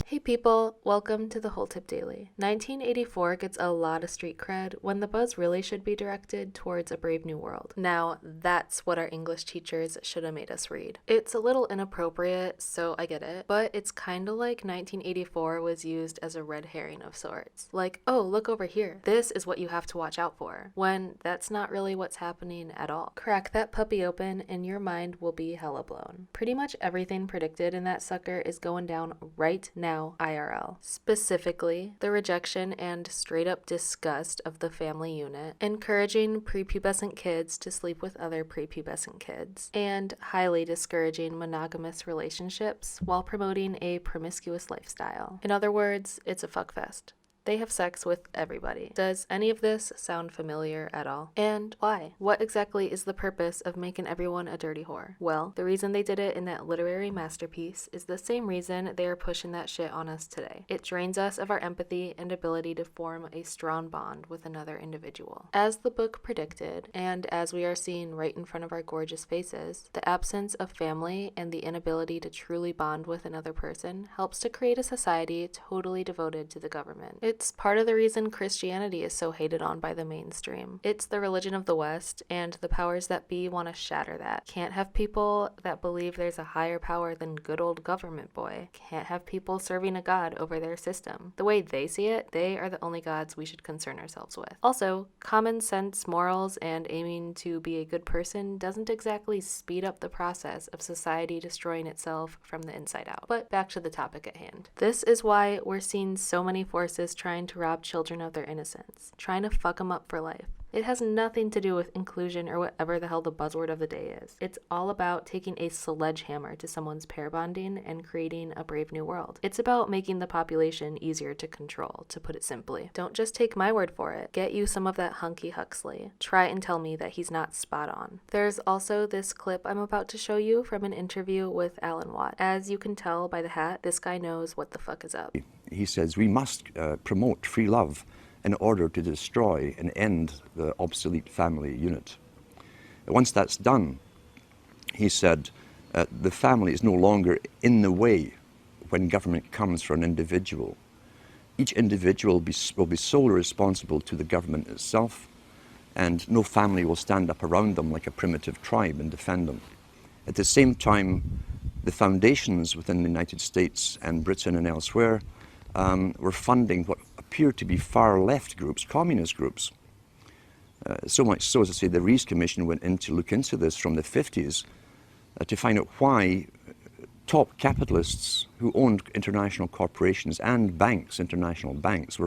Hey people, welcome to the Whole Tip Daily. 1984 gets a lot of street cred when the buzz really should be directed towards A Brave New World. Now, that's what our English teachers should have made us read. It's a little inappropriate, so I get it, but it's kinda like 1984 was used as a red herring of sorts. Like, oh, look over here. This is what you have to watch out for, when that's not really what's happening at all. Crack that puppy open and your mind will be hella blown. Pretty much everything predicted in that sucker is going down right now IRL. Specifically, the rejection and straight up disgust of the family unit, encouraging prepubescent kids to sleep with other prepubescent kids, and highly discouraging monogamous relationships while promoting a promiscuous lifestyle. In other words, it's a fuckfest. They have sex with everybody. Does any of this sound familiar at all? And why? What exactly is the purpose of making everyone a dirty whore? Well, the reason they did it in that literary masterpiece is the same reason they are pushing that shit on us today. It drains us of our empathy and ability to form a strong bond with another individual. As the book predicted, and as we are seeing right in front of our gorgeous faces, the absence of family and the inability to truly bond with another person helps to create a society totally devoted to the government. It's part of the reason Christianity is so hated on by the mainstream. It's the religion of the West, and the powers that be want to shatter that. Can't have people that believe there's a higher power than good old government boy. Can't have people serving a god over their system. The way they see it, they are the only gods we should concern ourselves with. Also, common sense morals and aiming to be a good person doesn't exactly speed up the process of society destroying itself from the inside out. But back to the topic at hand. This is why we're seeing so many forces trying to rob children of their innocence, trying to fuck them up for life. It has nothing to do with inclusion or whatever the hell the buzzword of the day is. It's all about taking a sledgehammer to someone's pair bonding and creating a brave new world. It's about making the population easier to control, to put it simply. Don't just take my word for it. Get you some of that hunky Huxley. Try and tell me that he's not spot on. There's also this clip I'm about to show you from an interview with Alan Watt. As you can tell by the hat, this guy knows what the fuck is up. He says we must promote free love in order to destroy and end the obsolete family unit. Once that's done, he said, the family is no longer in the way when government comes for an individual. Each individual will be solely responsible to the government itself, and no family will stand up around them like a primitive tribe and defend them. At the same time, the foundations within the United States and Britain and elsewhere were funding what appeared to be far-left groups, communist groups. So much so, as I say, the Rees Commission went in to look into this from the 50s to find out why top capitalists who owned international corporations and banks, international banks,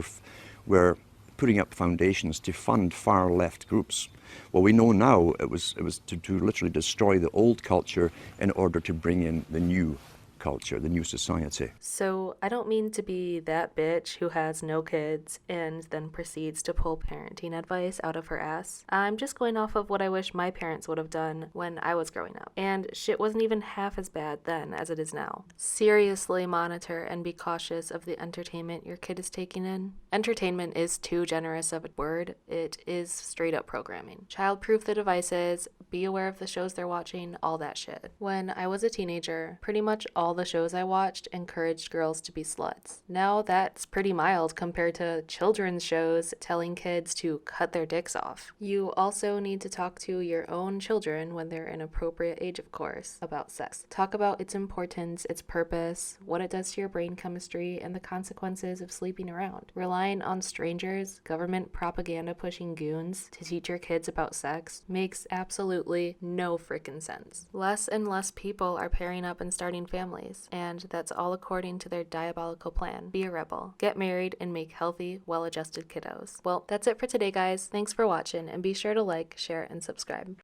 were putting up foundations to fund far-left groups. Well, we know now it was to literally destroy the old culture in order to bring in the new culture, the new society. So I don't mean to be that bitch who has no kids and then proceeds to pull parenting advice out of her ass. I'm just going off of what I wish my parents would have done when I was growing up. And shit wasn't even half as bad then as it is now. Seriously monitor and be cautious of the entertainment your kid is taking in. Entertainment is too generous of a word. It is straight up programming. Child-proof the devices, be aware of the shows they're watching, all that shit. When I was a teenager, pretty much all the shows I watched encouraged girls to be sluts. Now that's pretty mild compared to children's shows telling kids to cut their dicks off. You also need to talk to your own children when they're an appropriate age, of course, about sex. Talk about its importance, its purpose, what it does to your brain chemistry, and the consequences of sleeping around. Relying on strangers, government propaganda pushing goons to teach your kids about sex makes absolutely no frickin' sense. Less and less people are pairing up and starting families, and that's all according to their diabolical plan. Be a rebel, get married, and make healthy, well-adjusted kiddos. Well, that's it for today, guys. Thanks for watching, and be sure to like, share, and subscribe.